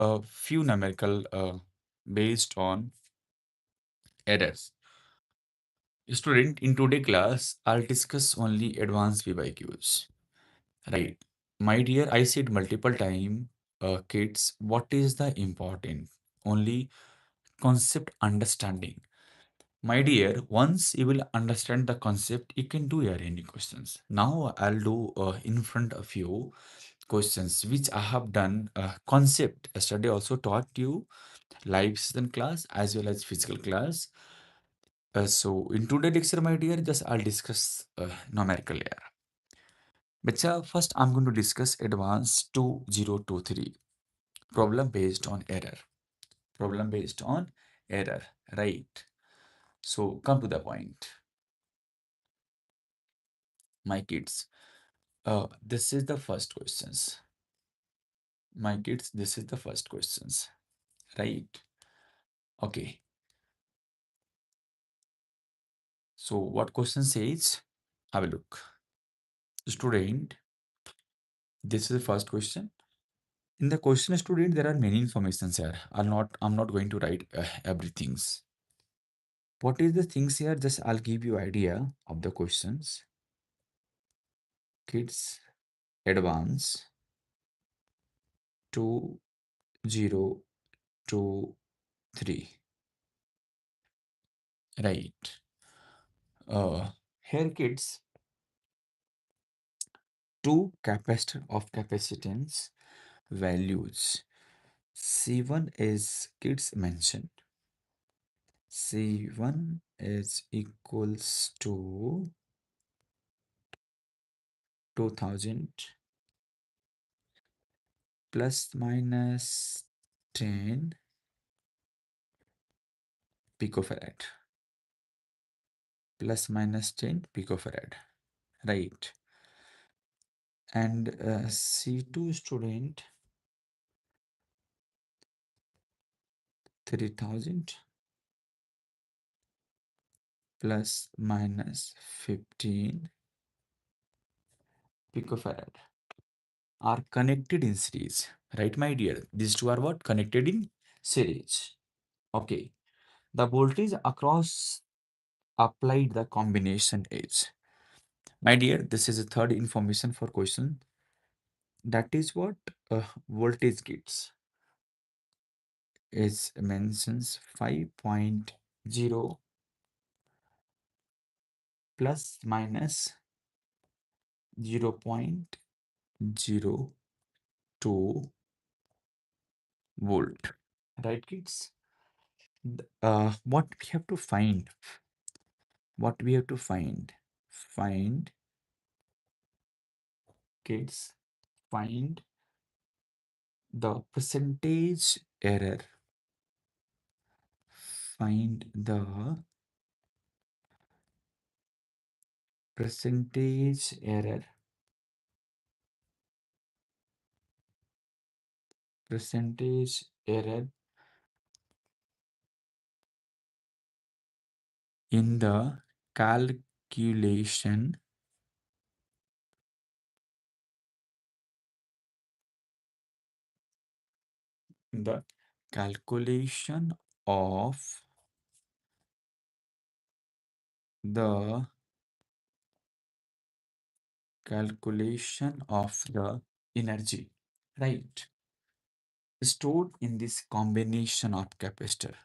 a few numerical based on errors. Student, in today class, I'll discuss only advanced PYQs. Right. My dear, I said multiple time, kids, what is the important? Only concept understanding. My dear, once you will understand the concept, you can do any questions. Now I'll do in front of you questions which I have done concept yesterday also taught you live session class as well as physical class. So in today's lecture, my dear, just I'll discuss numerical layer. But first I'm going to discuss advanced 2023 problem based on error. Problem based on error, right? So come to the point, my kids. This is the first questions. My kids, this is the first questions, right? Okay. So what question says? Have a look. Student, this is the first question. In the question, student, there are many informations here. I'm not going to write everything. What is the things here? Just I'll give you idea of the questions. Kids, advance 2023. Right. Here kids, two capacitor of capacitance values. C1 is kids mentioned. C1 is equals to 2000 plus minus 10 picofarad. Plus minus 10 picofarad. Right. And C2 student 3000 plus minus 15 picofarad are connected in series, right, my dear? These two are what? Connected in series. Okay. The voltage across applied the combination is. My dear, this is a third information for question. That is what voltage gets. It mentions 5.0 plus minus 0.02 volt. Right, kids? What we have to find? What we have to find? Find, kids, find the percentage error. Find the percentage error. Percentage error in the calculation the calculation of the energy, right, stored in this combination of capacitor.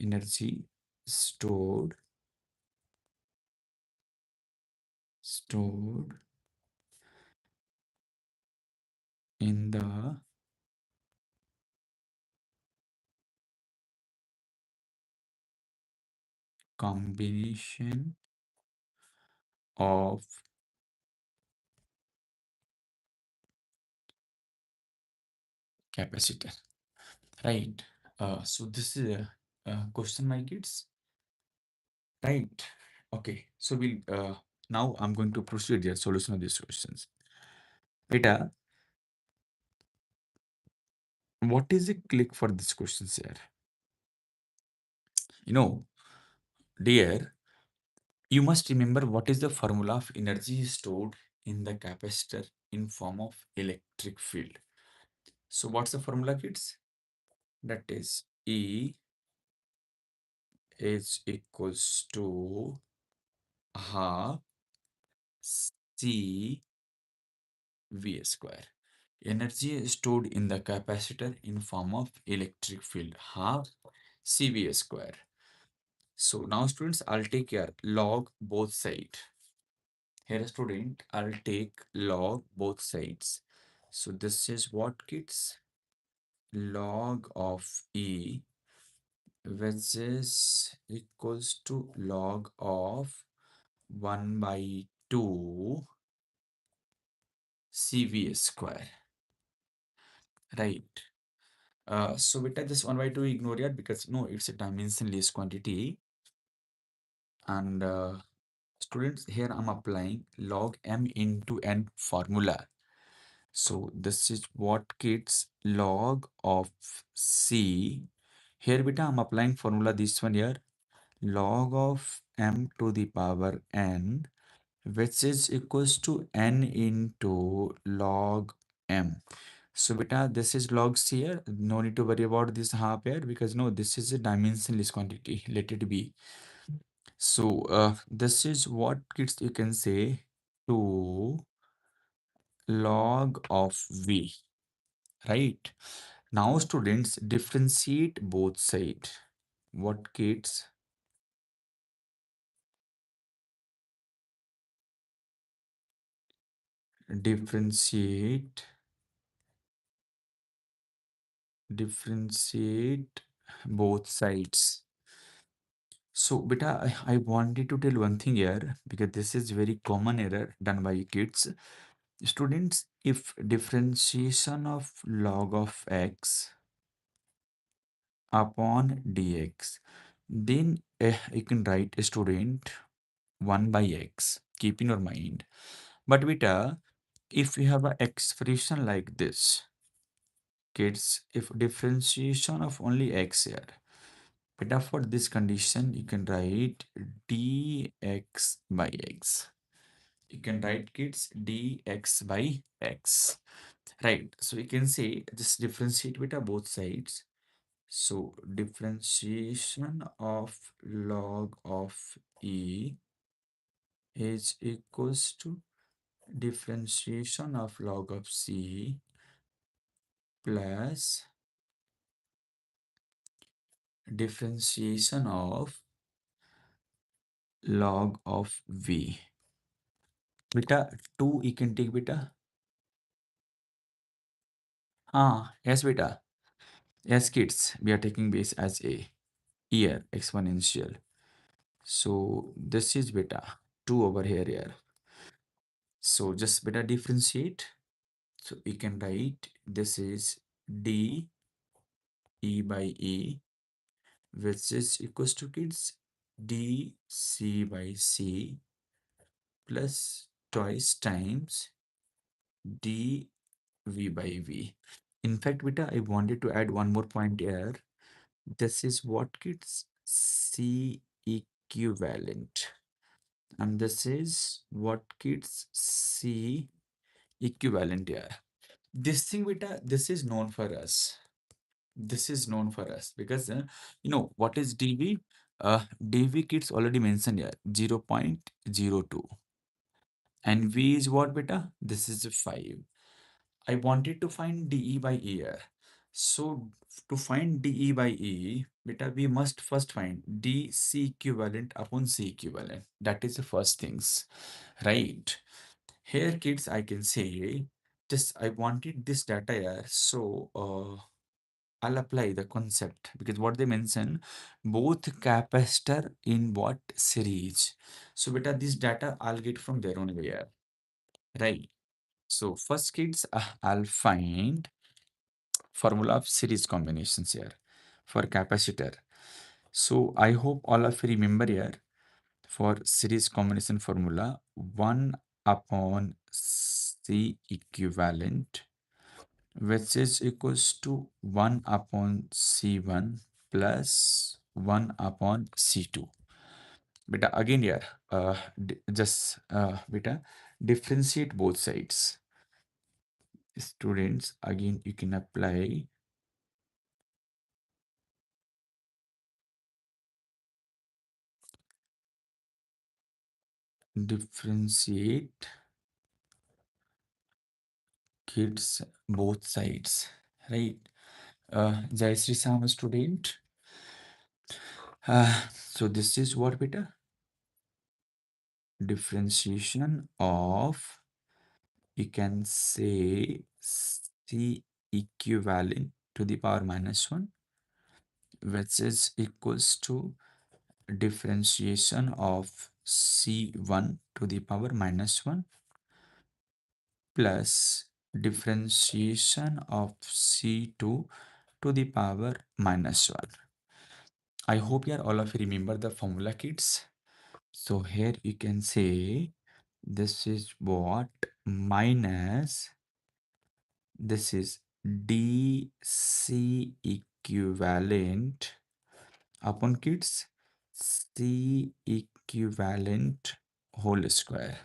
Energy stored in the combination of capacitor, right? So this is a question, my kids, right? Okay, so we'll now I'm going to proceed the solution of these questions. Beta, what is a click for these questions here? You know, dear, you must remember what is the formula of energy stored in the capacitor in form of electric field. So what's the formula, kids? That is E is equals to half C V square. Energy is stored in the capacitor in form of electric field, half CV square. So now students, I'll take here log both sides. Here student, I'll take log both sides. So this is what, kids? Log of E, which is equals to log of 1 by 2 CV square, right? So beta this 1 by 2 ignore it because no, it's a dimensionless quantity. And students, here I'm applying log m into n formula. So this is what, kids? Log of C. Here beta I'm applying formula this one here. Log of m to the power n, which is equals to n into log m. So beta, this is logs here. No need to worry about this half here because no, this is a dimensionless quantity. Let it be. So this is what, kids, you can say 2 log of V, right? Now students, differentiate both sides. What, kids? Differentiate both sides. So beta, I wanted to tell one thing here because this is very common error done by kids. Students, if differentiation of log of x upon dx, then you can write a student 1 by x. Keep in your mind. But beta, if we have an expression like this, kids, if differentiation of only x here, beta, for this condition, you can write dx by x. You can write, kids, dx by x. Right. So you can say just differentiate beta both sides. So differentiation of log of E is equals to differentiation of log of C plus differentiation of log of V. Beta 2 you can take beta. Yes beta. Yes kids, we are taking base as a year exponential. So this is beta 2 over here. So just beta differentiate. So you can write this is d e by e, which is equals to, kids, d c by c plus twice times d v by v. In fact, beta, I wanted to add one more point here. This is what, kids? C equivalent. And this is what, kids? C equivalent here. This thing, beta, this is known for us. This is known for us because you know what is dv. Dv, kids, already mentioned here 0.02, and v is what beta? This is 5. I wanted to find de by e here. So to find de by e beta, we must first find dc equivalent upon c equivalent. That is the first things, right? Here, kids, I can say just I wanted this data here. So I'll apply the concept because what they mention, both capacitor in what series. So beta, this data I'll get from their own way here, right? So first, kids, I'll find formula of series combinations here for capacitor. So I hope all of you remember here for series combination formula 1 upon C equivalent, which is equals to 1 upon C1 plus 1 upon C2. Beta, again here, just beta, differentiate both sides. Students, again you can apply differentiate kids both sides, right? Jai Sri Sam student. So this is what beta? Differentiation of, you can say, C equivalent to the power minus 1, which is equals to differentiation of C1 to the power minus 1 plus differentiation of C2 to the power minus 1. I hope you all of you remember the formula, kids. So here you can say this is what minus, this is DC equivalent upon kids C equivalent whole square,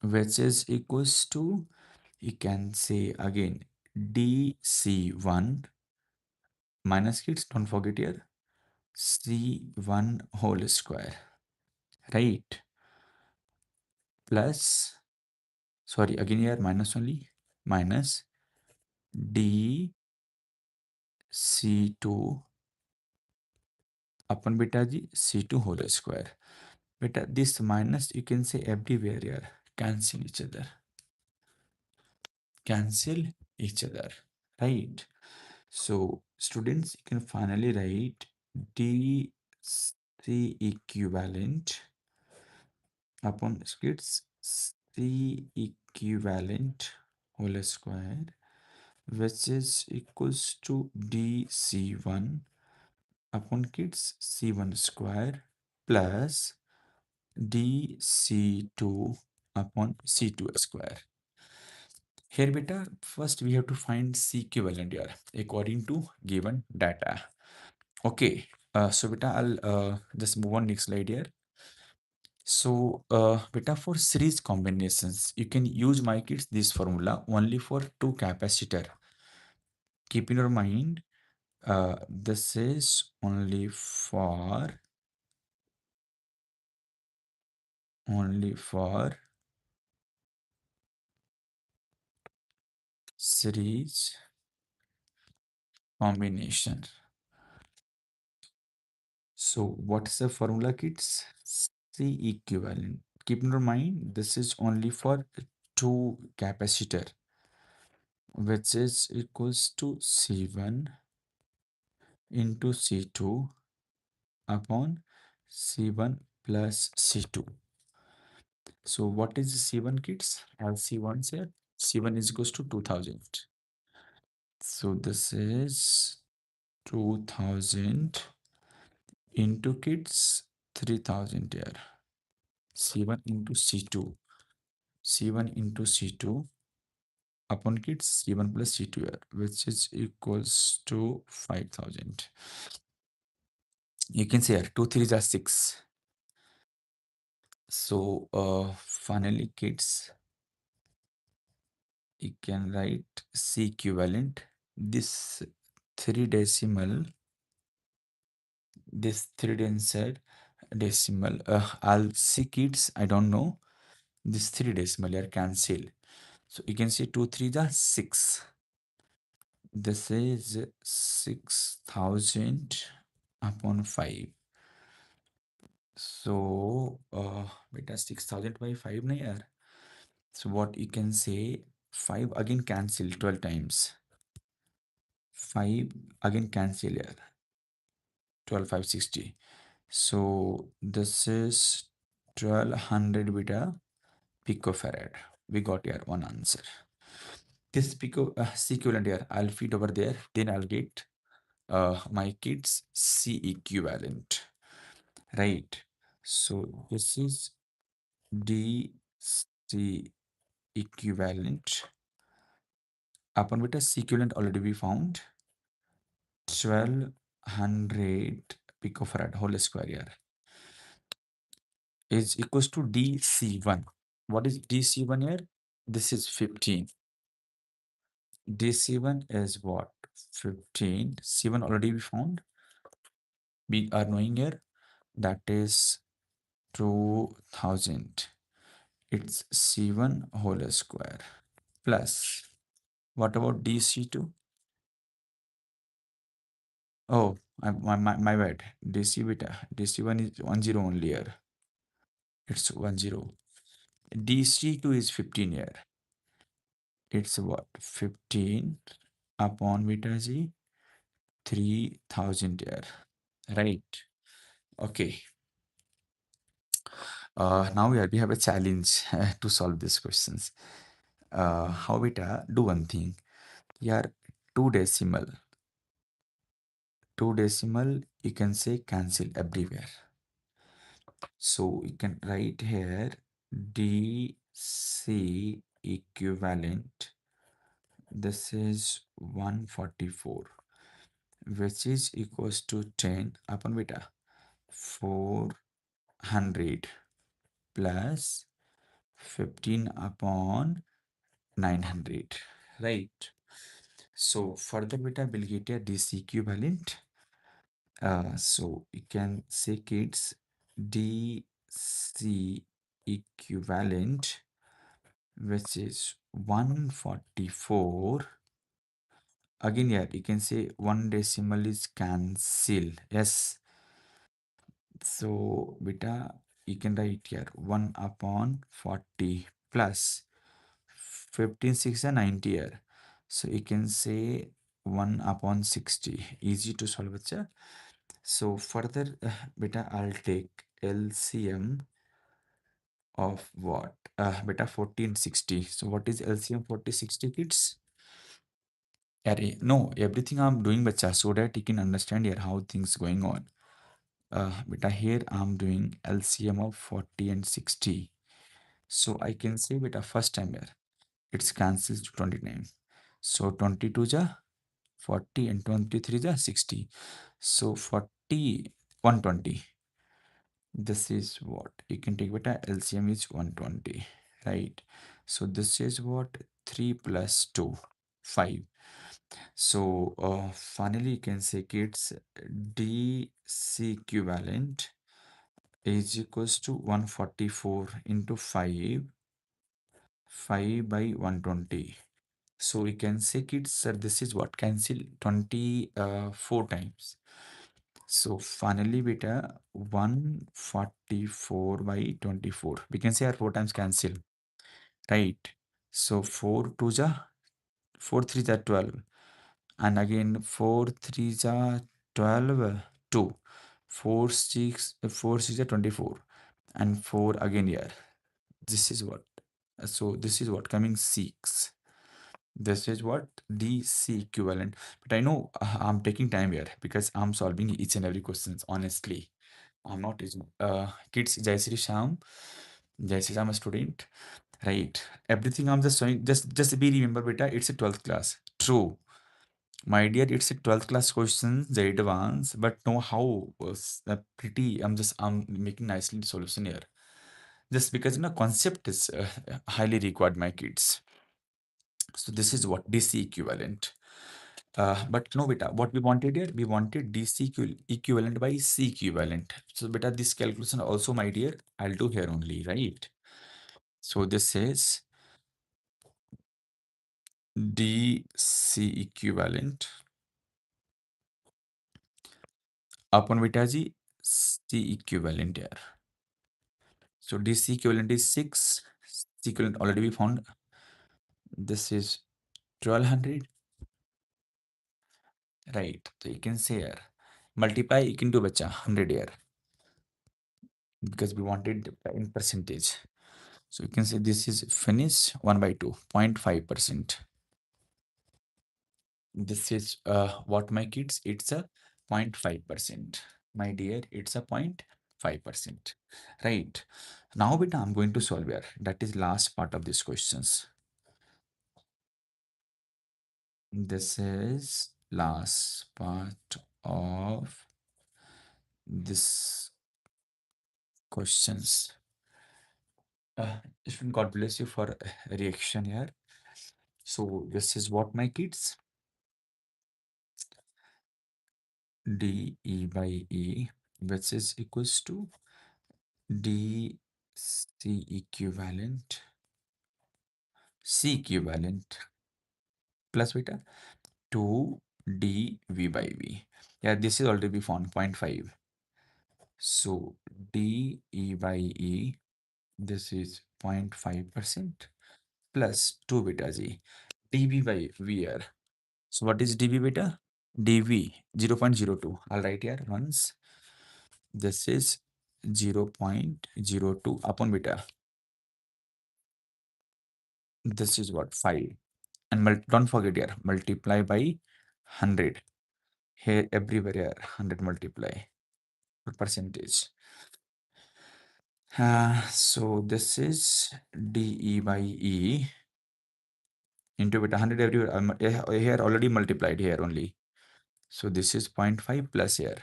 which is equals to, you can say again, DC1 minus, kids, don't forget here, C1 whole square, right? Plus, sorry, again here minus only, minus D C2 upon beta g C2 whole square. Beta, this minus you can say everywhere here, cancel each other, cancel each other, right? So students, you can finally write DC equivalent upon kids C equivalent whole square, which is equals to DC1 upon kids C1 square plus DC2 upon C2 square. Here beta, first we have to find C equivalent here according to given data. Okay, so beta, I'll just move on next slide here. So beta, for series combinations, you can use my kids this formula only for two capacitor. Keep in your mind, this is only for series combination. So what's the formula, kids? C equivalent. Keep in your mind, this is only for two capacitor, which is equals to C1 into C2 upon C1 plus C2. So what is C1, kids? As C1 said, C1 is equals to 2000. So this is 2000 into kids 3000 here. C1 into C2. C1 into C2 upon kids C1 plus C2 here, which is equals to 5000. You can say here 2 3s are 6. So finally, kids, you can write C equivalent. This three decimal, this three decimal. I'll see, kids, I don't know. This three decimal here cancel. So you can say 2 3 the 6. This is 6000 upon 5. So beta 6000 by 5 na yaar. So what you can say, 5 again cancel 12 times. 5 again cancel here. 12 5 60. So this is 1200 beta picofarad. We got here one answer. This pico equivalent here, I'll feed over there. Then I'll get my kids C equivalent, right? So this is DC equivalent upon beta C equivalent already we found 1200 picofarad whole square here is equals to DC1. What is DC1 here? This is 15. DC1 is what? 15. C1 already we found. We are knowing here that is 2000. It's C1 whole square plus. What about DC2? Oh, my bad. DC beta. DC1 is 10 only here. It's 10. DC2 is 15 here. It's what? 15 upon beta Z, 3000 here. Right. Okay. Now we have a challenge to solve these questions. How beta? Do one thing. Here, two decimal. Two decimal, you can say cancel everywhere. So you can write here DC equivalent. This is 144, which is equals to 10 upon beta 400 plus 15 upon 900, right? So further beta will get a DC equivalent. So you can say kids DC equivalent, which is 144. Again, yeah, you can say one decimal is cancel. Yes. So beta, you can write here 1 upon 40 plus 15, 6 and 90 here. So you can say 1 upon 60. Easy to solve, bacha. So further, beta, I'll take LCM of what? Beta 40 and 60. So what is LCM 40, 60 kids? No, everything I'm doing, bacha, so that you can understand here how things going on. Beta, here I'm doing LCM of 40 and 60. So I can say beta first time here, it's cancels to 29. So 22 ja 40 and 23 ja 60. So 40, 120. This is what you can take beta LCM is 120, right? So this is what 3 plus 2, 5. So finally you can say kids DC equivalent is equals to 144 into 5, 5 by 120. So we can say kids, sir, this is what cancel 24 times. So finally beta 144 by 24. We can say our 4 times cancel, right? So 4 2 ja 4 3 ja 12. And again 4 3 ja 12, 2. 4 6 4 6 ja 24. And 4 again here. This is what. So this is what coming 6. This is what DC equivalent. But I know I'm taking time here because I'm solving each and every questions honestly. I'm not kids. Jai Sri Sham. Jai Sri Sham, a student. Right. Everything I'm just showing. Just be remember, beta. It's a 12th class. True. My dear, it's a 12th class question, the advance, but know how pretty I'm making nicely solution here. Just because concept is highly required, my kids. So this is what DC equivalent. But no, beta, what we wanted here, we wanted DC equivalent by C equivalent. So beta, this calculation also, my dear, I'll do here only, right? So this is DC equivalent upon beta G C equivalent here. So DC equivalent is 6. C equivalent already we found. This is 1200, right? So you can say here multiply you can do bacha 100 here because we wanted in percentage. So you can say this is finish 1 by 2, 0.5%. This is what my kids, it's a 0.5%. My dear, it's a 0.5%. Right. Now, beta, I'm going to solve here. That is last part of these questions. This is last part of this questions. Ishwin, God bless you for reaction here. So this is what, my kids, dE by E, which is equals to dC equivalent, C equivalent plus beta 2 dV by V. Yeah, this is already found 0.5. So dE by E, this is 0.5% plus 2 beta G dV by VR. So what is dV beta? dV 0.02. I'll write here once. This is 0.02 upon beta. This is what, 5. And don't forget here, multiply by 100. Here everywhere here 100 multiply percentage. So this is dE by E into beta 100 everywhere. Here already multiplied here only. So this is 0.5 plus here.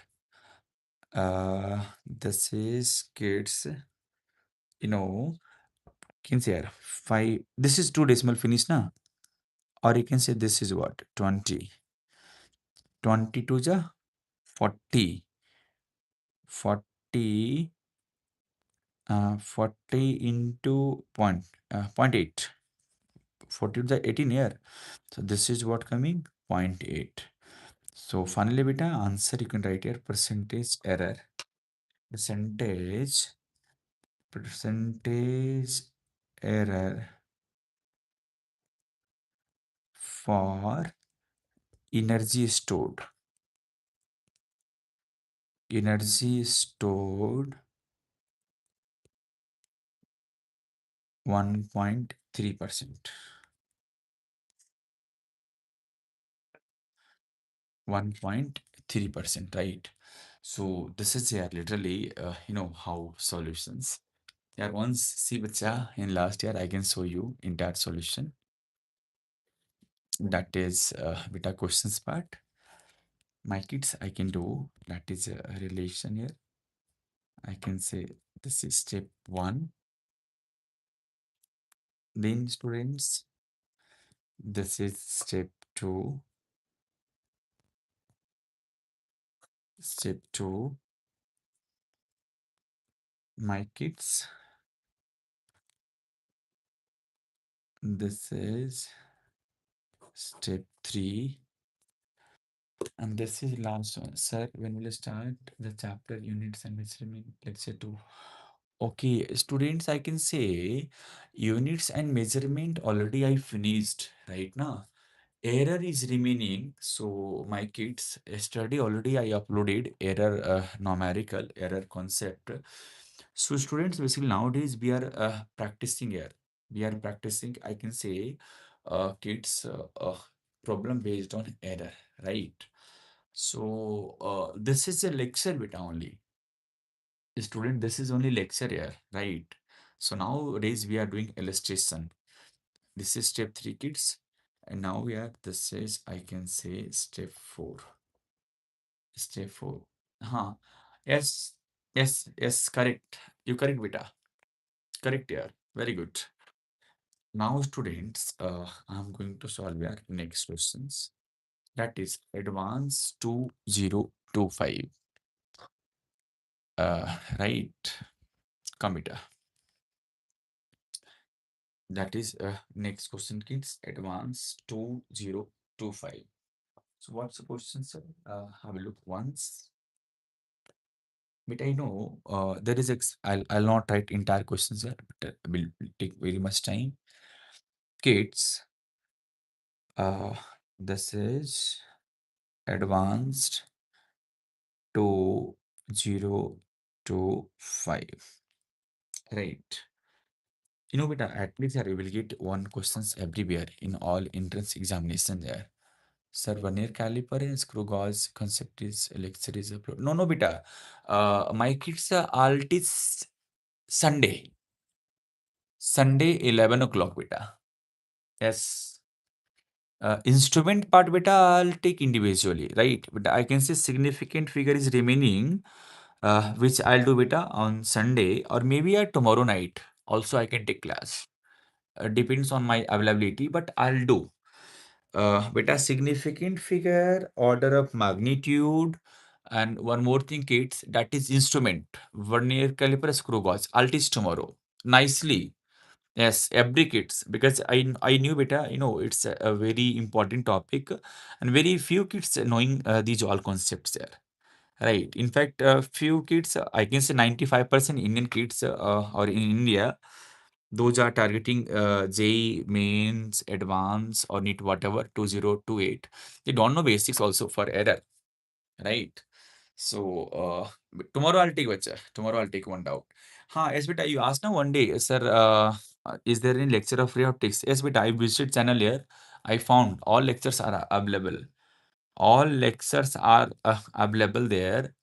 This is kids, you know, can say here 5. This is 2 decimal finish na, or you can say this is what, 20. 20 to the 40. 40 40 into point 0.8. 40 to the 18 here. So this is what coming 0.8. So finally beta answer you can write here percentage error. Percentage error for energy stored. Energy stored 1.3%. 1.3%, right? So this is here literally, how solutions. Yeah, once see bacha in last year, I can show you entire solution. That is beta questions part. My kids, I can do that is a relation here. I can say this is step 1. Then students, this is step 2. Step 2. My kids, this is step 3. And this is last one. Sir, when will you start the chapter units and measurement lecture 2? Okay, students, I can say units and measurement already I finished right now. Error is remaining. So my kids, yesterday already I uploaded error numerical error concept. So students, basically nowadays we are practicing here. We are practicing, I can say, kids problem based on error, right? So this is a lecture beta only. Student, this is only lecture here, right? So nowadays we are doing illustration. This is step 3, kids. And now we are, this is, I can say, step 4. Step 4. Huh. Yes, yes, correct. You correct, beta. Correct here. Very good. Now, students, I'm going to solve your next questions. That is advanced 2025. Right. Come, beta. That is next question, kids. Advanced 2025. So what's the question, sir? Have a look once. But I know there is I'll not write entire questions here, but will take very much time. Kids, uh, this is advanced 2025. Right. Beta, at least here you will get one questions everywhere in all entrance examination there. Sir, vernier caliper and screw gauge concept is lecture is upload. No, beta. My kids all teach Sunday. Sunday 11 o'clock, beta. Yes. Instrument part, beta, I'll take individually, right? But I can say significant figure is remaining, which I'll do, beta, on Sunday or maybe tomorrow night. Also, I can take class. Depends on my availability, but I'll do. beta significant figure, order of magnitude, and one more thing, kids, that is instrument, vernier caliper, screw gauge. I'll teach tomorrow. Nicely. Yes, every kids, because I knew beta, it's a very important topic, and very few kids knowing these all concepts there. Right. In fact, few kids, I can say 95% Indian kids or in India, those are targeting JEE mains, advanced or NEET, whatever, 2028. They don't know basics also for error. Right. So, but tomorrow I'll take bacha. Tomorrow I'll take one doubt. Yes, beta, you asked now one day, sir, is there any lecture of ray optics? Yes, beta, I visited channel here. I found all lectures are available. All lectures are available there,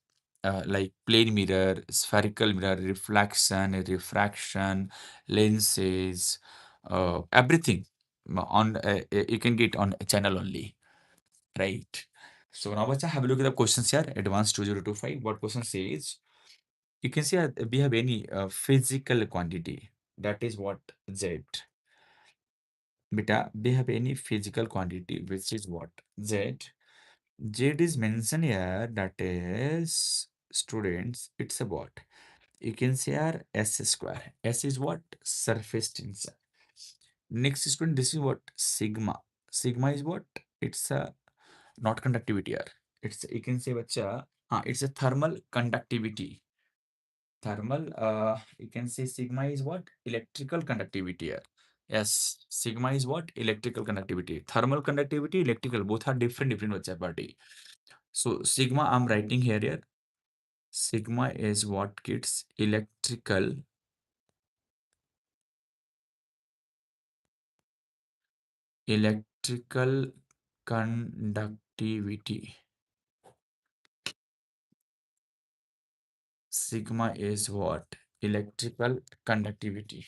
like plane mirror, spherical mirror, refraction, lenses, everything on you can get on a channel only, right? So now let's have a look at the questions here. Advanced 2025. What question says? You can see we have any physical quantity. That is what Z. Beta, we have any physical quantity, which is what? Z. Z is mentioned here, that is, students, it's a what? You can say our S square. S is what? Surface tension. Next student, this is what? Sigma. Sigma is what? It's a not conductivity here. It's, you can say bacha, it's a thermal conductivity. Thermal, you can say sigma is what? Electrical conductivity here. Yes, sigma is what? Electrical conductivity. Thermal conductivity, electrical, both are different bacha party. So sigma I'm writing here. Sigma is what, kids? Electrical conductivity. Sigma is what? Electrical conductivity.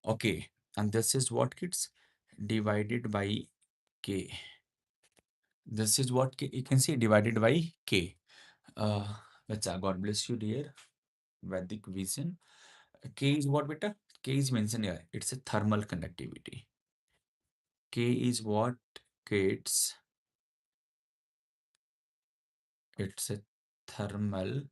Okay, and this is what, kids? Divided by K. This is what K, you can see, divided by K. Uh, God bless you, dear. Vedic vision. K is what, beta? K is mentioned here. It's a thermal conductivity. K is what, kids? It's a thermal.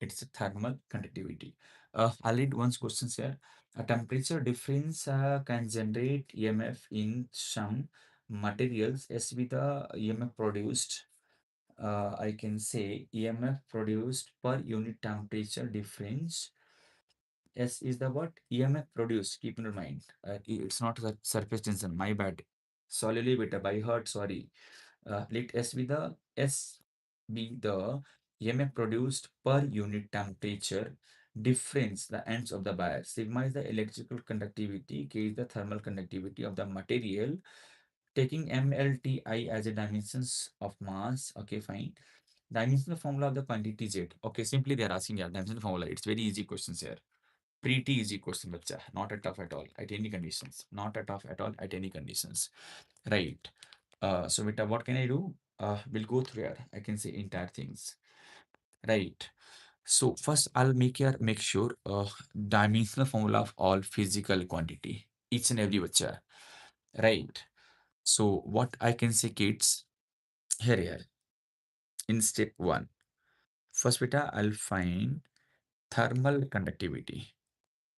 It's a thermal conductivity. I'll read one question here. A temperature difference can generate EMF in some materials as with the EMF produced. I can say EMF produced per unit temperature difference. S is the what? EMF produced. Keep in mind. It's not the surface tension. My bad. Solely beta by heart. Sorry. Let S be the EMF produced per unit temperature difference, the ends of the wire. Sigma is the electrical conductivity, K is the thermal conductivity of the material. Taking MLTI as a dimensions of mass. Okay, fine. Dimensional formula of the quantity Z. Okay, simply they are asking, yeah, dimensional formula. It's very easy questions here. Pretty easy question, bacha. Not a tough at all at any conditions. Not a tough at all at any conditions. Right. So Vita, what can I do? We'll go through here. I can say entire things. Right. So first I'll make sure dimensional formula of all physical quantity. Each and every bacha. Right. So what I can say, kids, here in step one. First beta, I'll find thermal conductivity.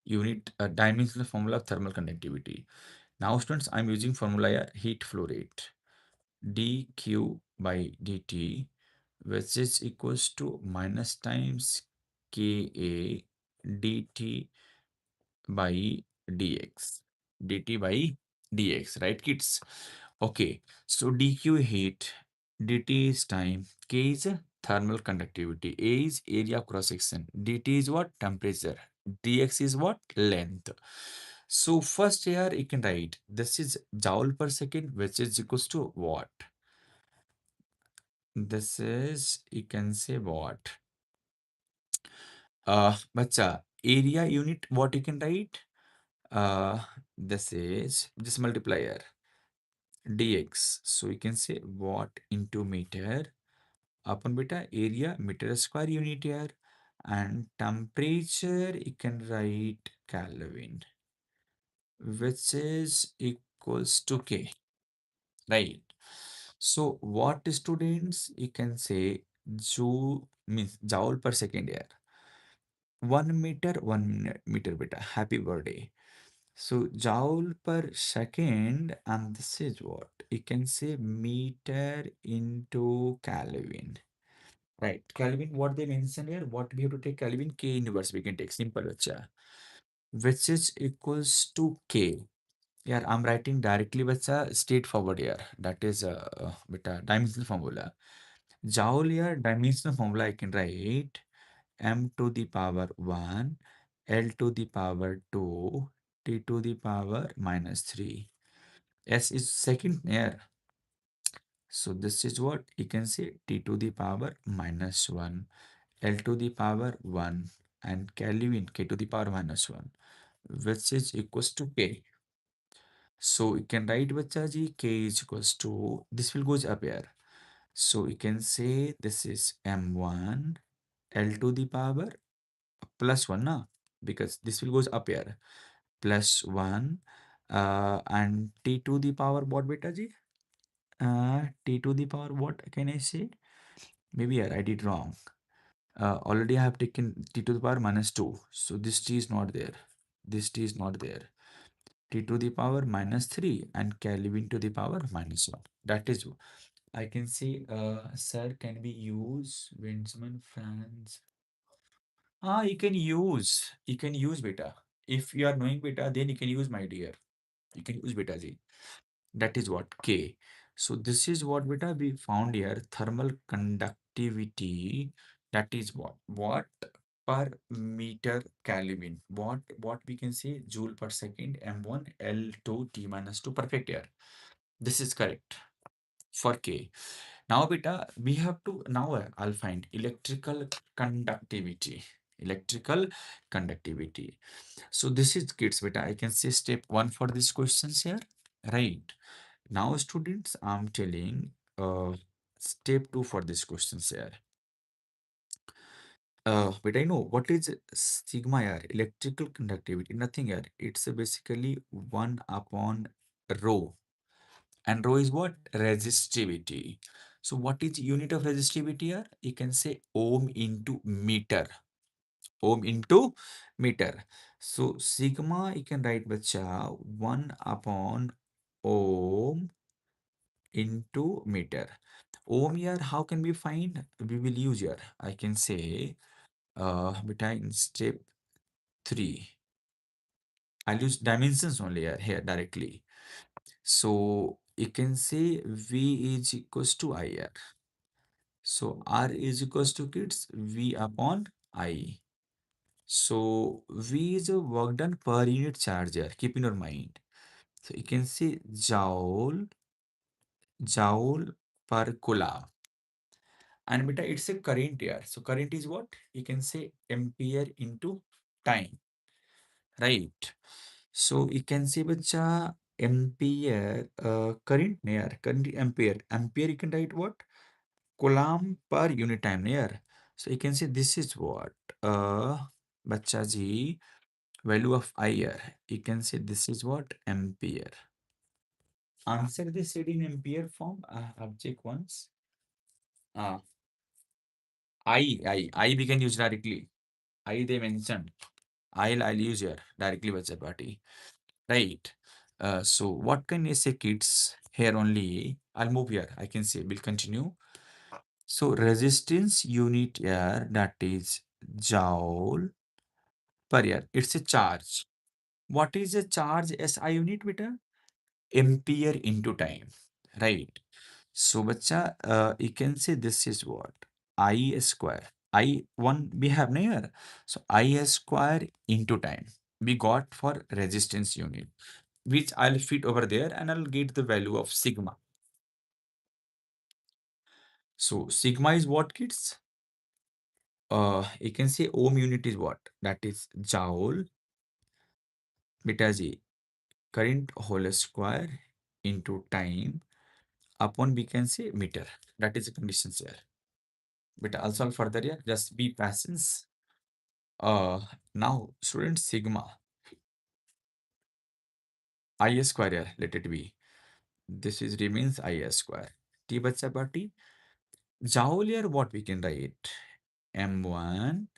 You need a dimensional formula of thermal conductivity. Now, students, I'm using formula here, heat flow rate. dq by dt, which is equals to minus times ka dt by dx. dt by dx, right, kids? Okay, so dq heat, dt is time, k is thermal conductivity, a is area cross section, dt is what? Temperature, dx is what? Length. So first here you can write this is joule per second, which is equals to watt. This is, you can say what? Bacha, area unit, what you can write? This is just multiplier dx. So you can say watt into meter upon beta area meter square unit here. and temperature you can write Kelvin, which is equals to K, right? So what students you can say joule means joule per second here. 1 meter, 1 meter beta. Happy birthday. So joule per second, and this is what you can say meter into Kelvin. Right. Kelvin, what they mentioned here, what we have to take Kelvin, K inverse we can take simple bacha, which is equals to K. Yeah, I'm writing directly bacha straightforward here. That is beta dimensional formula. Joule here, dimensional formula I can write m to the power 1, L to the power 2, T to the power minus 3. S is second here. So this is what you can say T to the power minus 1, L to the power 1, and Kelvin K to the power minus 1, which is equals to K. So you can write bachaji K is equals to, this will goes up here. So you can say this is M1 L to the power plus 1 na, because this will goes up here plus 1 and T to the power what beta ji? T to the power what can I say? Maybe here I did wrong. Already I have taken T to the power minus 2. So this T is not there. This T is not there. T to the power minus 3 and Kelvin to the power minus 1. That is, I can say, sir, can we use Windsman fans? You can use beta. If you are knowing beta, then you can use my dear. You can use beta G. That is what K. So this is what beta we found here. Thermal conductivity. That is what per meter Kelvin. What we can say joule per second M1 L2 T minus 2. Perfect here. This is correct for K. Now beta we have to now I'll find electrical conductivity. Electrical conductivity. So this is kids beta. I can say step 1 for these questions here. Right. Now, students, I'm telling step 2 for these questions here. But I know what is sigma here, electrical conductivity, nothing here. It's basically 1 upon rho. And rho is what? Resistivity. So what is unit of resistivity here? You can say ohm into meter. Ohm into meter. So sigma, you can write bacha 1 upon ohm into meter. Ohm here, how can we find? We will use here. I can say beta in step 3. I'll use dimensions only here directly. So you can say V is equals to I here. So R is equals to kids V upon I. So V is a work done per unit charge here. Keep in your mind. So you can say joule per coulomb. And beta, it's a current here. So current is what? You can say ampere into time, right? So you can say bacha ampere, current near, current ampere. Ampere you can write what? Coulomb per unit time near. So you can say this is what? Bacha ji, value of I here. You can say this is what? Ampere. Answer this in ampere form. I'll check once. Uh, I we can use directly. I they mentioned. I'll use here directly with party. Right. So what can I say kids here only? I'll move here. I can say we'll continue. So resistance unit here that is joule per year. It's a charge. What is a charge SI unit beta? Ampere into time. Right. So bacha you can say this is what? I square. I one we have here. So I square into time. We got for resistance unit, which I'll fit over there and I'll get the value of sigma. So sigma is what kids? You can say ohm unit is what? That is joule beta G current whole square into time upon we can say meter. That is the conditions here. But also further here, just be patience. Uh, Now student sigma I square here, let it be. This is remains I square. T bacha party. Joule here, what we can write? M1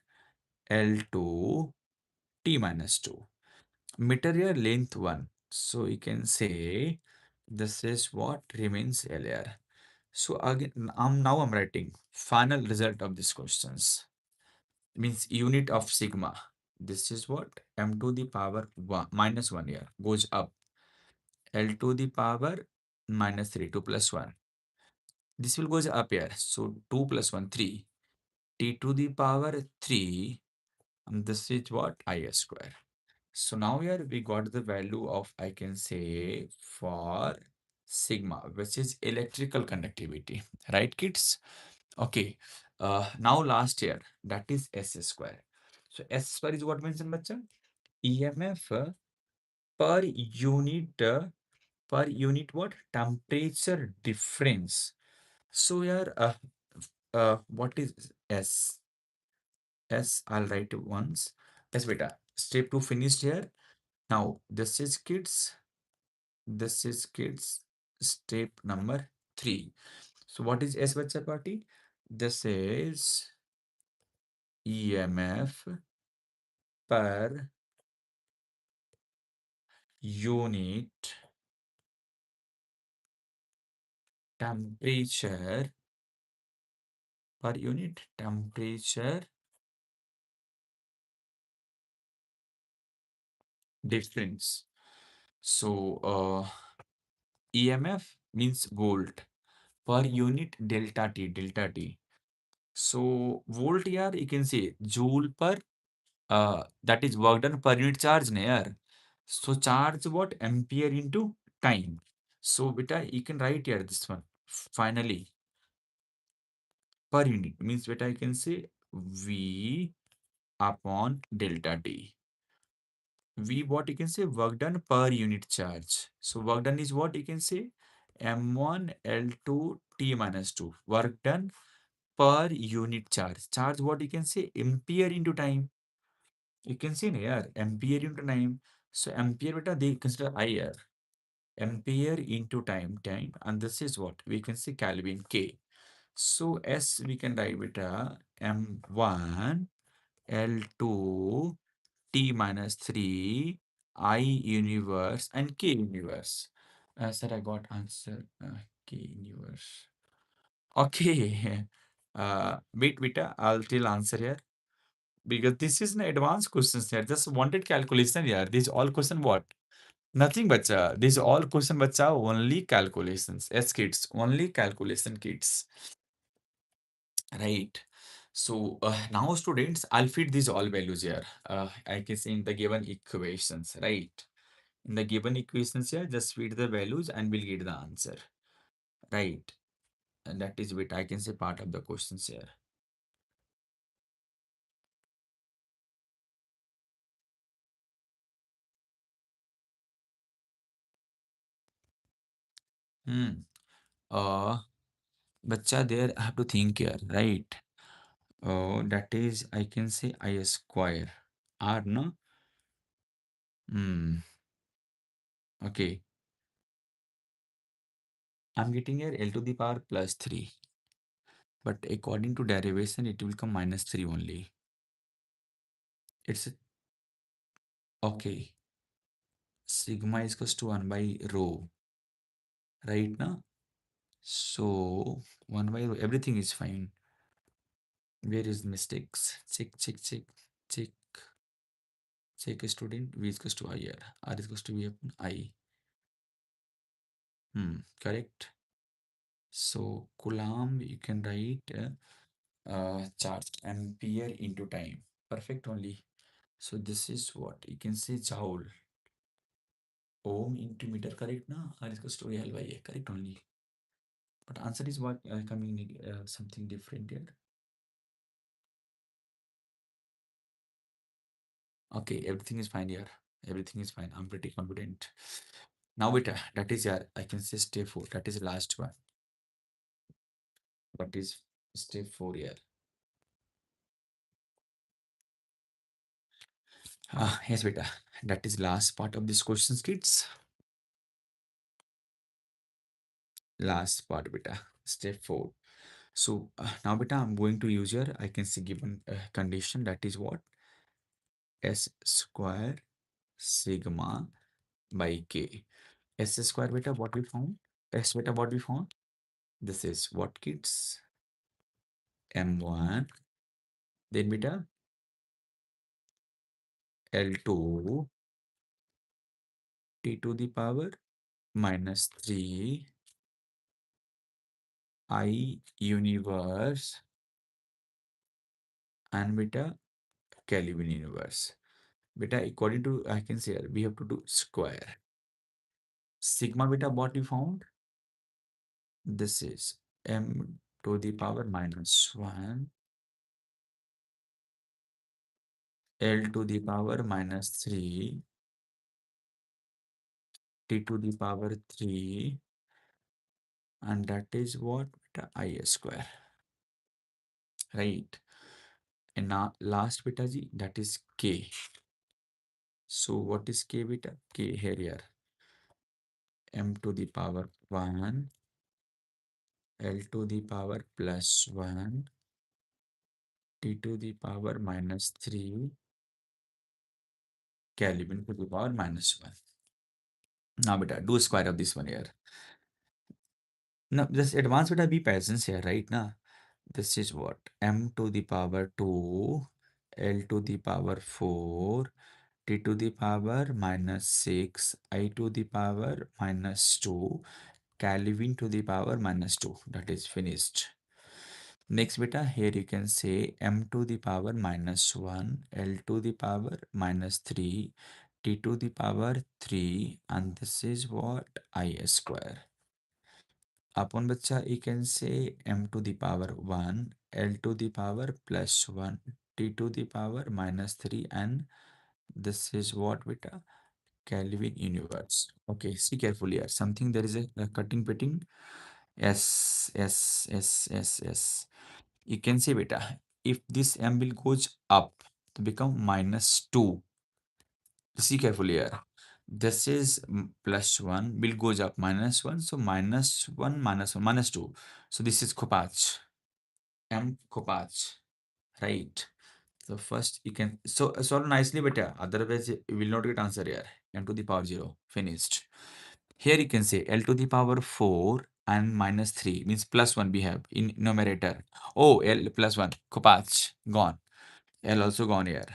L2 T minus 2. Meter here length 1. So you can say this is what remains L here. So again, I'm writing final result of these questions. Means unit of sigma. This is what m to the power 1 minus 1 here goes up. L to the power minus 3, 2 plus 1. This will goes up here. So 2 plus 1, 3. T to the power 3. And this is what I square. So now here we got the value of, I can say, for sigma, which is electrical conductivity. Right, kids? Okay. Now last year, that is S square. So S square is what mentioned, bacha? EMF per unit what? Temperature difference. So here, what is S? S, I'll write it once. Yes, beta. Step 2 finished here. Now, this is kids. This is kids. Step number 3. So what is S bacha party? This is EMF per unit temperature per unit temperature difference. So EMF means volt per unit delta T. So volt here you can say joule per that is work done per unit charge na yaar. So charge what ampere into time. So beta you can write here this one finally per unit means beta I can say V upon delta T. V what you can say work done per unit charge. So work done is what you can say M1 L2 T minus 2. Work done per unit charge. Charge what you can say ampere into time. You can see here ampere into time. So ampere beta they consider IR. Ampere into time and this is what we can say Kelvin K. So S we can write beta M1 L2 T minus 3 I universe and K universe. Sir, I got answer K universe. Okay. Wait, beta, I'll tell answer here. Because this is an advanced questions here. Just wanted calculation here. These all question what? Nothing bacha. These all question bacha only calculations. Yes, kids. Only calculation kids. Right. So now students, I'll feed these all values here. I guess in the given equations, right? In the given equations here, just feed the values and we'll get the answer. Right. And that is what I can say part of the questions here. Hmm. Uh, Bacha there I have to think here, right? Oh, that is I can say I square. R no? Hmm. Okay. I'm getting here L to the power plus 3. But according to derivation, it will come minus 3 only. It's okay. Sigma is equals to 1 by rho. Right now? So 1 by rho, everything is fine. Where is mistakes? Check. Check. Check a student. V is equals to I R. R is equals to V upon I. Correct. So Coulomb, you can write charge ampere into time. Perfect only. So this is what you can say joule. Ohm into meter, correct na? R is equals to L by A, correct only. But answer is what coming something different here. Okay, everything is fine here. Everything is fine. I'm pretty confident. Now wait, that is here. I can say step 4. That is the last one. That is step 4 here. Yes, beta. That is last part of this questions, kids. Last part, beta. Step 4. So now, beta, I'm going to use your, I can see given condition, that is what? S square sigma by K. S square, beta, what we found? S, beta, what we found? This is what, kids? M1. Then, beta, L2 T to the power minus 3 I universe and beta Kelvin universe. Beta, according to I can say we have to do square. Sigma beta, what we found? This is m to the power minus 1, L to the power minus 3, T to the power 3, and that is what? Beta I square. Right. And now last beta G, that is K. So what is K beta? K here. M to the power 1, L to the power plus 1, T to the power minus 3, Kelvin to the power minus 1. Now, beta, do square of this one here. Now, this advanced beta be presence here, right? Now, this is what? M to the power 2, L to the power 4, T to the power minus 6, I to the power minus 2, Kelvin to the power minus 2. That is finished. Next beta, here you can say m to the power minus 1, L to the power minus 3, T to the power 3, and this is what? I square. Upon bacha, you can say m to the power 1, L to the power plus 1, T to the power minus 3, and this is what beta? Kelvin universe. Okay, see carefully here. Something there is a cutting pitting. S, S, S, S, S. You can say beta, if this m will goes up to become minus 2, see carefully here. This is plus 1 will goes up minus 1, so minus 1 minus 1 minus 2. So this is Kopach, m Kopach, right? So first you can solve nicely beta, otherwise you will not get answer here. M to the power 0, finished. Here you can say L to the power 4 and minus 3 means plus 1 we have in numerator. Oh, L plus 1, Kopach, gone. L also gone here.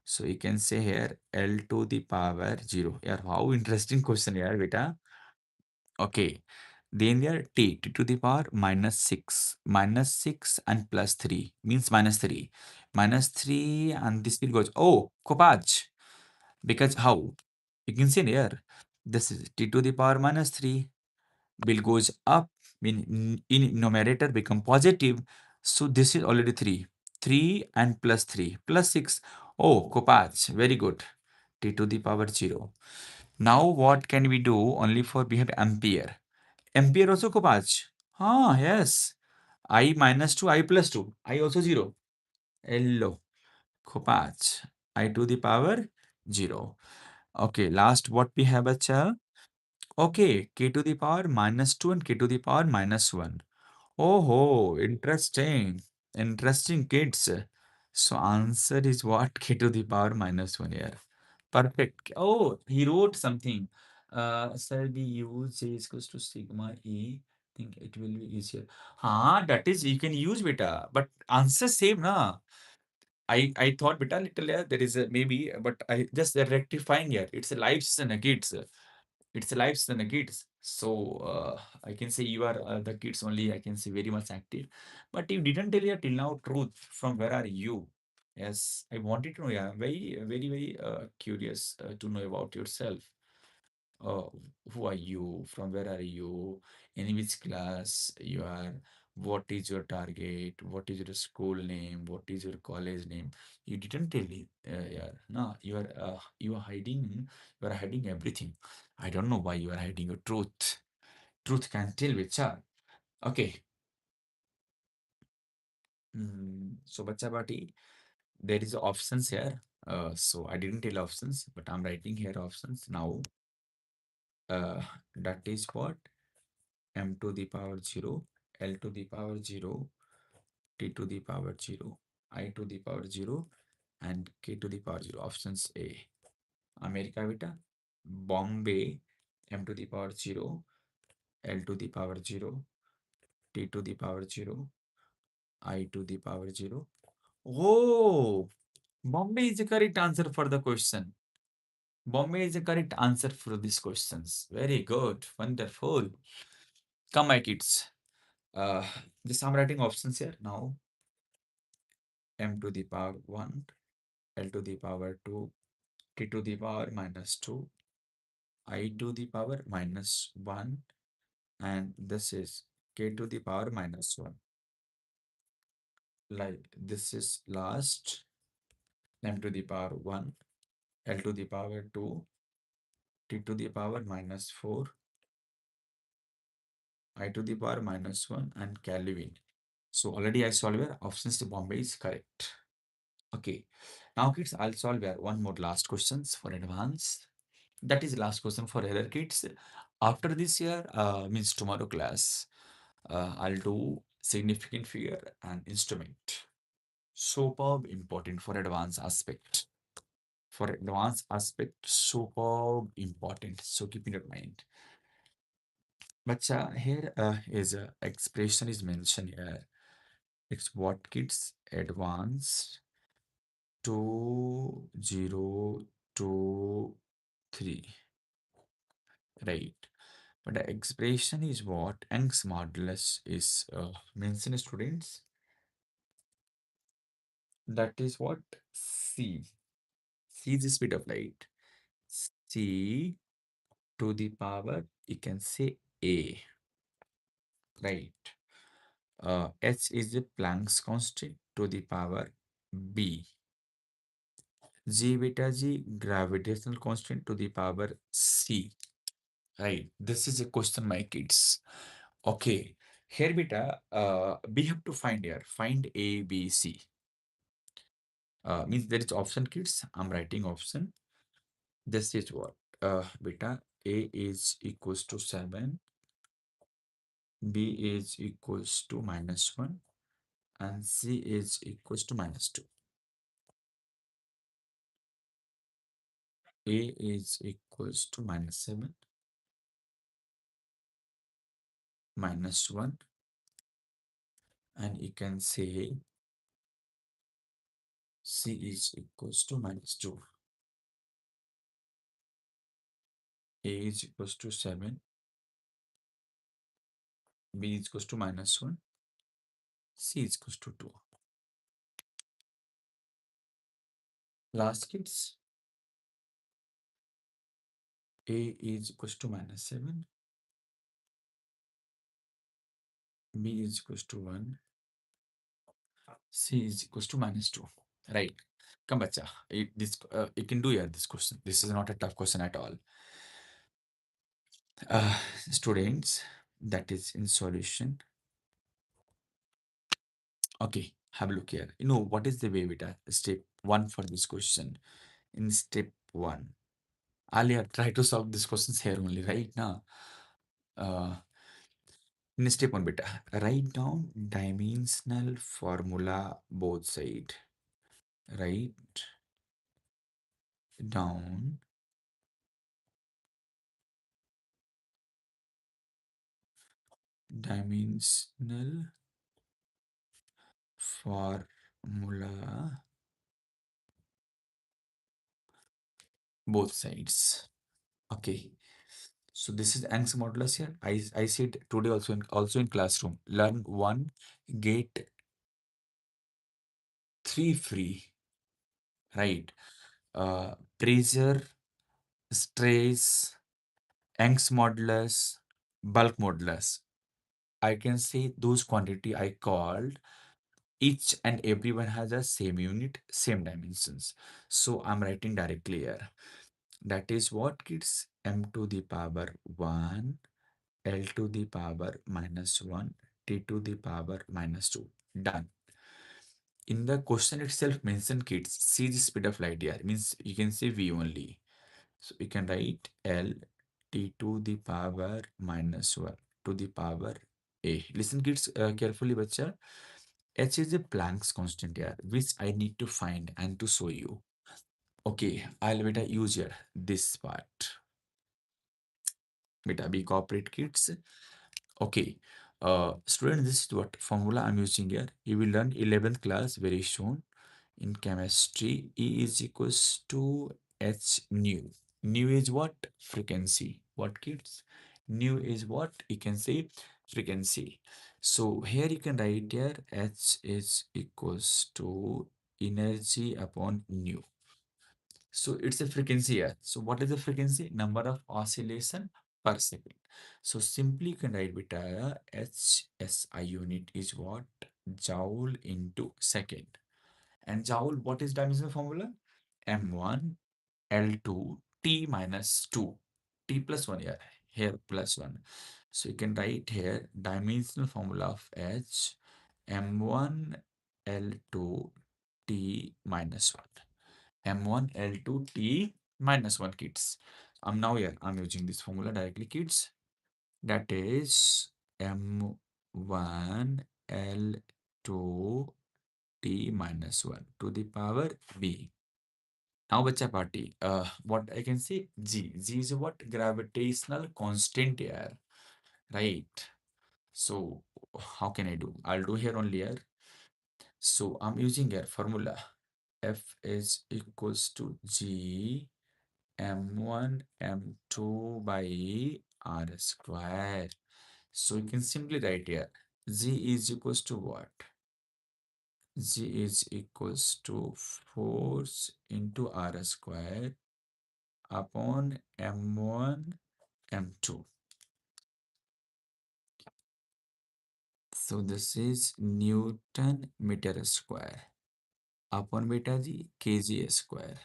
So you can say here L to the power 0. Yeah, how interesting question here, beta. Okay. Then there T to the power minus 6. Minus 6 and plus 3 means minus 3. Minus 3 and this will goes. Oh, Kopach. Because how? You can see here. This is T to the power minus 3 will goes up in numerator become positive, so this is already 3 and plus 3 plus 6. Oh, Kopach, very good. T to the power 0. Now what can we do? Only for we have ampere also, Kopach. Yes, I minus 2, I plus 2, I also 0. Hello, Kopach, I to the power 0. Okay, last what we have, acha. Okay, k to the power minus 2 and k to the power minus 1. Oh, interesting. Interesting, kids. So answer is what? K to the power minus 1 here. Perfect. Oh, he wrote something. Sir, we use J is equals to sigma E. Think it will be easier. That is you can use beta, but answer same na. I thought beta little there is a maybe, but I just rectifying here. It's a lives and a kids. It's a lives and a kids. So I can say you are the kids only. I can say very much active, but you didn't tell your till now truth. From where are you? Yes, I wanted to know. Yeah, very, very, very curious to know about yourself. uh, who are you, from where are you, in which class you are, what is your target, what is your school name, what is your college name. You didn't tell me. Yeah, no, you are hiding, you are hiding everything. I don't know why you are hiding your truth can tell which are. Okay. So bacha bati, there is options here. So I didn't tell options, but I'm writing here options now. That is what? M to the power 0, L to the power 0, T to the power 0, I to the power 0, and K to the power 0. Options A. America Vita, Bombay, M to the power 0, L to the power 0, T to the power 0, I to the power 0. Oh, Bombay is the correct answer for the question. Bombay is the correct answer for these questions. Very good. Wonderful. Come, my kids. Uh, just I'm writing options here now. M to the power 1, L to the power 2, T to the power minus 2, I to the power minus 1, and this is K to the power minus 1. Like this is last, M to the power 1, L to the power 2, T to the power minus 4, I to the power minus 1, and Kelvin. So already I solved where options to Bombay is correct. Okay. Now kids, I'll solve here one more last questions for advanced. That is last question for other kids. After this year, means tomorrow class, I'll do significant figure and instrument. Superb important for advanced aspect. For advanced aspect, superb important. So keep in your mind. But here is a expression is mentioned here. It's what kids advanced 2023, right? But the expression is what Young's modulus is mentioned, students. That is what C. C is the speed of light. C to the power, you can say A, right? H is the Planck's constant to the power B. G beta G gravitational constant to the power C. Right. This is a question, my kids. Okay. Here beta, we have to find here. Find A, B, C. Means there is option, kids. I'm writing option. This is what? Beta, A is equals to 7. B is equals to minus 1. And C is equals to minus 2. A is equals to minus 7. Minus 1. And you can say C is equals to minus 2. A is equals to 7. B is equals to minus 1. C is equals to 2. Last kids, A is equals to minus 7. B is equals to 1. C is equals to minus 2. Right. Come, bacha. You can do here this question. This is not a tough question at all. Students, that is in solution. Okay, have a look here. You know what is the way beta? Step 1 for this question. In step 1, I'll here try to solve these questions here only right now. In step 1 beta, write down dimensional formula both side. Write down dimensional formula both sides. Okay. So this is Young's modulus here. I said today also in classroom. Learn 1, get 3 free. Right. Pressure, stress, Young's modulus, bulk modulus. I can say those quantity I called, each and everyone has a same unit, same dimensions. So I'm writing directly here. That is what, kids? M to the power 1, L to the power minus 1, T to the power minus 2. Done. In the question itself mentioned kids, c is the speed of light here, means you can say v only. So you can write L t to the power minus 1 to the power a. Listen kids carefully bacha. H is a Planck's constant here, which I need to find and to show you. Okay, I'll beta use here this part. Beta be cooperate kids. Okay, student, this is what formula I'm using here. You will learn 11th class very soon. In chemistry, E is equals to H nu. Nu is what? Frequency. What kids? Nu is what? You can say frequency. So here you can write here H is equals to energy upon nu. So it's a frequency here. So what is the frequency? Number of oscillation per second. So simply you can write beta HSI unit is what? Joule into second. And joule, what is dimensional formula? M1 L2 T minus 2. T plus 1 here. Here plus 1. So you can write here dimensional formula of H M1 L2 T minus 1. M1 L2 T minus 1 kids. I'm now here. I'm using this formula directly kids. That is M1 L2 T minus 1 to the power B. Now, bacha party, what I can say, G. G is what? Gravitational constant here, right? So, how can I do? I'll do here only here. So, I'm using here formula. F is equals to G M1 M2 by R square. So, you can simply write here. G is equals to what? G is equals to force into R square upon M1 M2. So this is Newton meter square upon beta g kg square,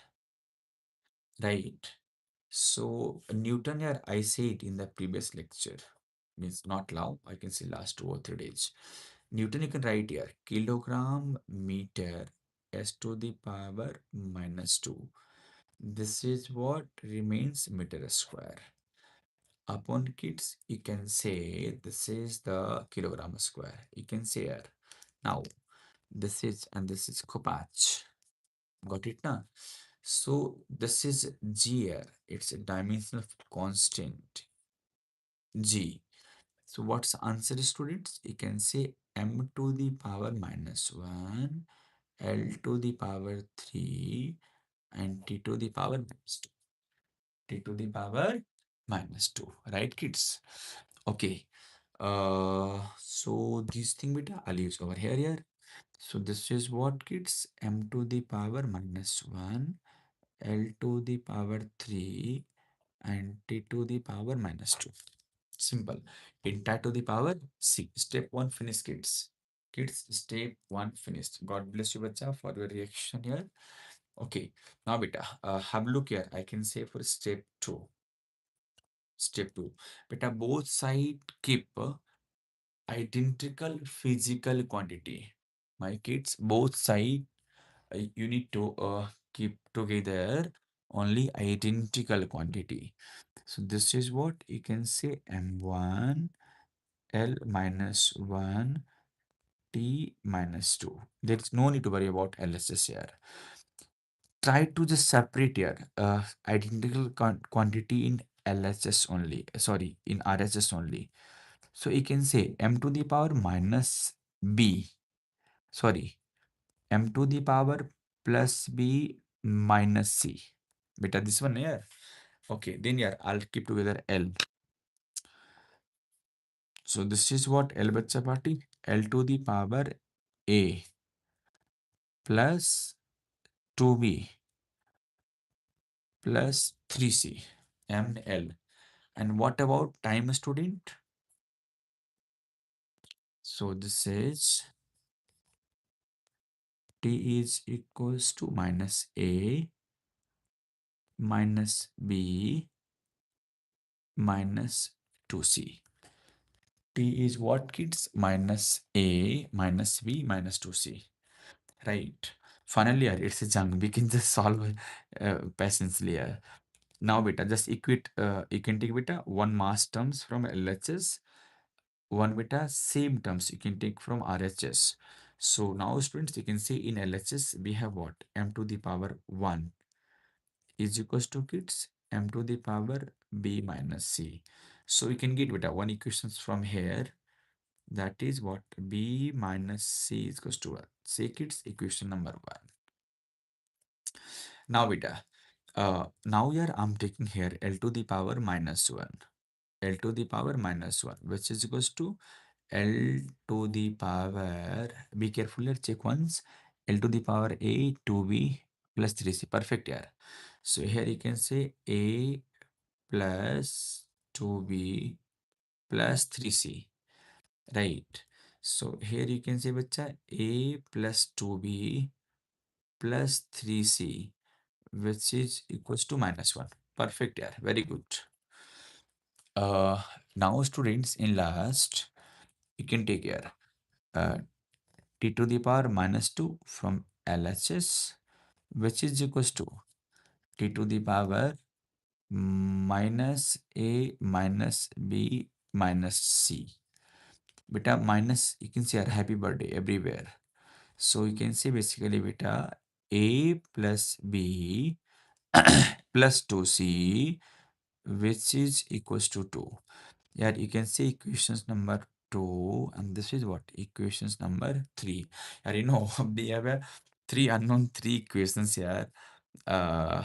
right? So Newton here I said in the previous lecture, means not now, I can say last 2 or 3 days. Newton you can write here kilogram meter s to the power minus 2. This is what remains meter square. Upon kids, you can say this is the kilogram square. You can say here. Now, this is and this is Kopach. Got it now? So this is G here. It's a dimensional constant G. So what's the answer, students? You can say m to the power minus 1, L to the power 3, and t to the power minus 2. T to the power minus 2. Right, kids? Okay. So this thing beta I'll use over here. So this is what kids? M to the power minus 1, L to the power 3, and T to the power minus 2. Simple. Entire to the power C. Step 1 finished, kids. Kids, step 1 finished. God bless you, bacha, for your reaction here. Okay. Now, beta, have a look here. I can say for step 2. Step 2. Beta, both side keep identical physical quantity. My kids, both side you need to keep together only identical quantity. So this is what you can say M1 L minus 1 T minus 2. There is no need to worry about LSS here. Try to just separate here identical quantity in LHS only. Sorry, in RHS only. So you can say M to the power minus B. Sorry, M to the power plus B minus C. Beta, this one here. Okay, then here I'll keep together L. So this is what L bacha party. L to the power A plus 2B plus 3C and L. And what about time, student? So this is T is equals to minus A minus B minus 2C. T is what, kids? Minus A minus B minus 2C. right? Finally, it's a junk. We can just solve patiently. Now, beta, just equate. You can take beta one mass terms from LHS, one beta same terms you can take from RHS. So now, students, you can see in LHS we have what m to the power 1 is equals to kids m to the power b minus c. So we can get beta one equations from here. That is what b minus c is equals to 1. Say kids equation number 1. Now beta, now here I'm taking here L to the power minus 1. L to the power minus 1, which is equals to L to the power, be careful here, check once, L to the power A 2B plus 3C. Perfect here. So here you can say A plus 2B plus 3C. Right. So here you can say bacha A plus 2B plus 3C, which is equals to minus 1. Perfect here. Very good. Uh, Now students in last, you can take here t to the power minus 2 from LHS, which is equals to t to the power minus A minus B minus C. Beta minus, you can say happy birthday everywhere. So you can say basically beta A plus B plus 2C, which is equals to 2. Yeah, you can say equations number 2, and this is what equations number 3. Yeah, you know, we have a three equations here. Uh,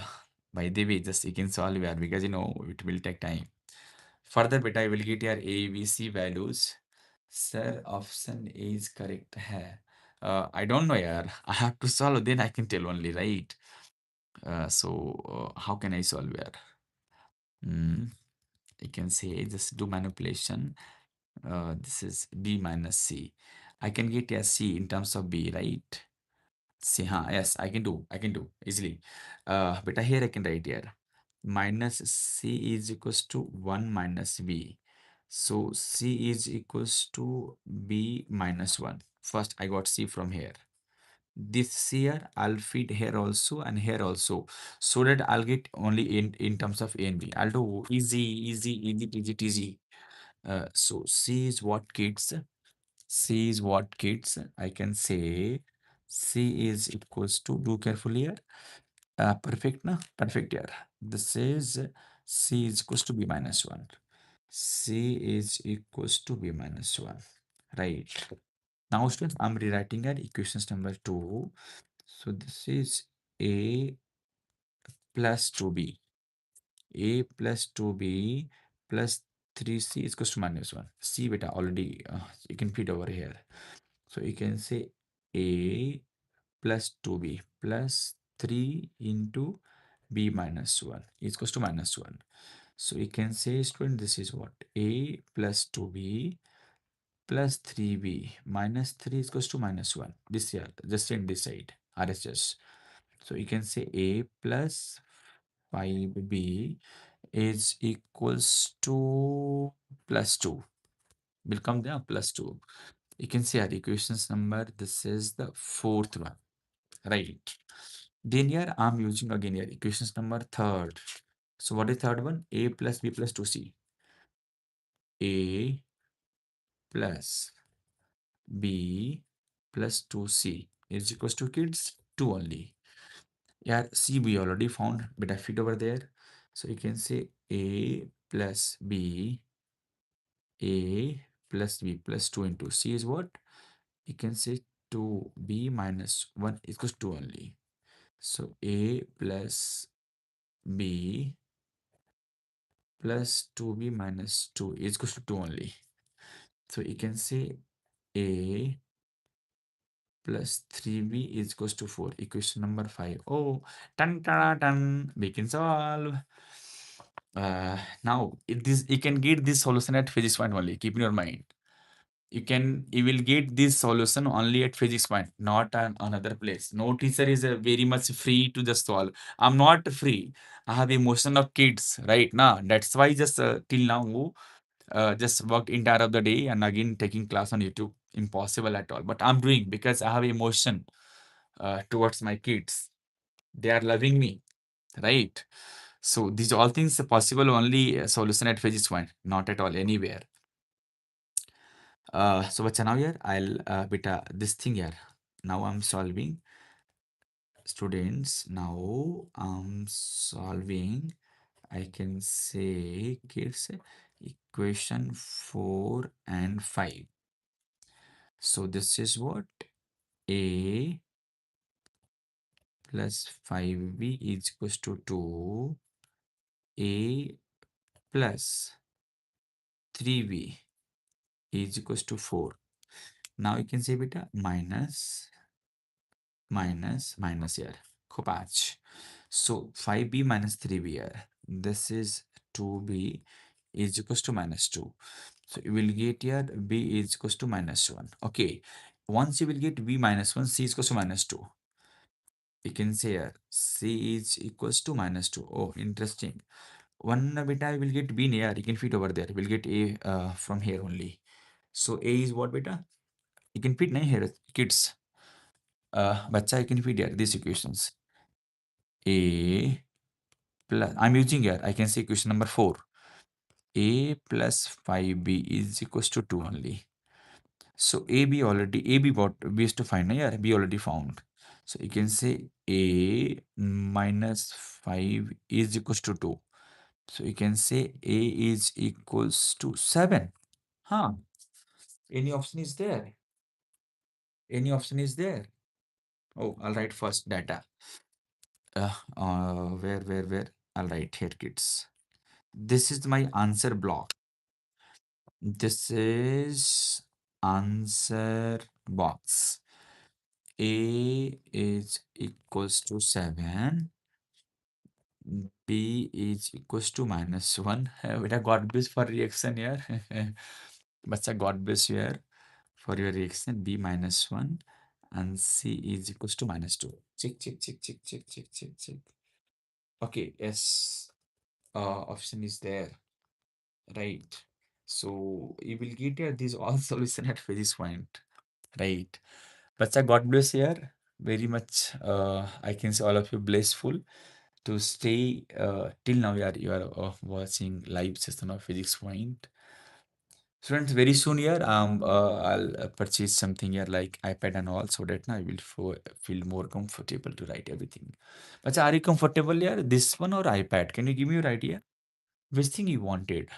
by the way, just you can solve here because you know it will take time. Further, beta, I will get your A, B, C values. Sir, option A is correct. Hai. I don't know, yaar. I have to solve, then I can tell only, right? How can I solve here? Hmm. You can say just do manipulation. This is B minus C. I can get a C in terms of B, right? C, huh? Yes, I can do easily. But here I can write here. Minus C is equals to 1 minus B. So C is equals to B minus 1. First, I got C from here. This here, I'll feed here also and here also. So that I'll get only in terms of A and B. I'll do easy, easy, easy, easy, easy. So C is what kids? C is what kids? I can say C is equals to, do carefully here. Perfect, na? Perfect here. This is C is equals to B minus 1. C is equals to B minus 1. Right. Now, students, I'm rewriting our equations number 2. So this is A plus 2B. A plus 2B plus 3C is equals to minus 1. C beta already you can fit over here. So you can say A plus 2B plus 3 into B minus 1 is equals to minus 1. So you can say, student, this is what? A plus 2B plus 3B minus 3 is equals to minus 1. This here, just in this side, RHS. So you can say A plus 5B is equals to plus 2. Will come there plus 2. You can see our equations number. This is the fourth one, right? Then here I'm using again here equations number third. So what is third one? A plus B plus 2C. A plus B plus 2C is equals to kids 2 only. Yeah, C we already found, but I fit over there. So you can say A plus B, A plus B plus 2 into C is what? You can say 2B minus 1 equals 2 only. So A plus B plus 2B minus 2 is equals to 2 only. So you can say A plus 3B is equals to 4. Equation number 5. Oh, dun, dun, dun. We can solve. Now, this you can get this solution at physics point only. Keep in your mind. You will get this solution only at physics point, not an another place. No teacher is very much free to just solve. I'm not free. I have emotion of kids, right? Now that's why just till now just worked entire of the day and again taking class on YouTube. Impossible at all. But I'm doing because I have emotion. towards my kids. They are loving me, right? So these all things are possible only solution at physics point, not at all anywhere. So bacha now here I'll beta this thing here. Now I'm solving, students. Now I'm solving, I can say kids, equation 4 and 5. So this is what? A plus 5b is equals to 2. A plus 3b is equals to 4. Now you can say beta minus minus here. Kopach. So 5b minus 3b here. This is 2b is equals to minus 2. So you will get here b is equals to minus 1. Okay. Once you will get b minus 1, c is equals to minus 2. You can say here c is equals to minus 2. Oh, interesting. One beta I will get b near. You can fit over there. We'll get a from here only. So a is what beta? You can fit nahi here, kids. Bacha, you can fit here these equations. A plus, I'm using here, I can say equation number 4. A plus 5b is equals to 2 only. So AB already, AB what B is to find, yeah, B already found. So you can say A minus 5 is equals to 2. So you can say A is equals to 7. Huh? Any option is there? Any option is there? Oh, I'll write first data. Where? I'll write here, kids. This is my answer block. This is answer box. A is equals to 7. B is equals to minus 1. Beta got this for reaction here. Bacha got this here for your reaction. B minus 1 and C is equals to minus 2. Check. Okay, yes. Option is there. Right. So you will get here these all solution at physics point. Right. Bacha, God bless here. Very much, I can say all of you blissful to stay till now. You are watching live session of physics point. Students, very soon here, I'll purchase something here like iPad and all, so that now I will feel more comfortable to write everything. But are you comfortable here? This one or iPad? Can you give me your idea? Which thing you wanted?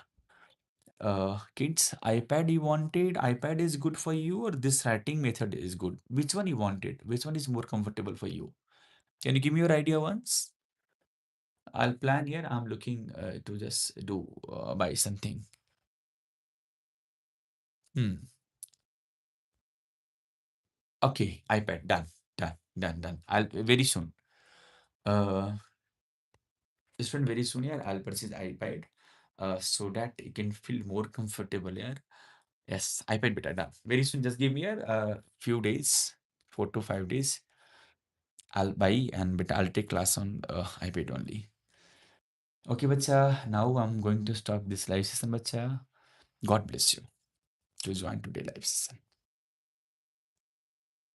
Kids, iPad you wanted? iPad is good for you, or this writing method is good? Which one you wanted? Which one is more comfortable for you? Can you give me your idea once? I'll plan here. I'm looking to just do buy something. Hmm. Okay, iPad done. I'll very soon. Uh, student, very soon here. I'll purchase iPad. So that you can feel more comfortable here. Yes, iPad beta done. Very soon. Just give me a few days, 4 to 5 days. I'll buy and but I'll take class on iPad only. Okay, bacha. Now I'm going to stop this live session, bacha. God bless you to join today live session.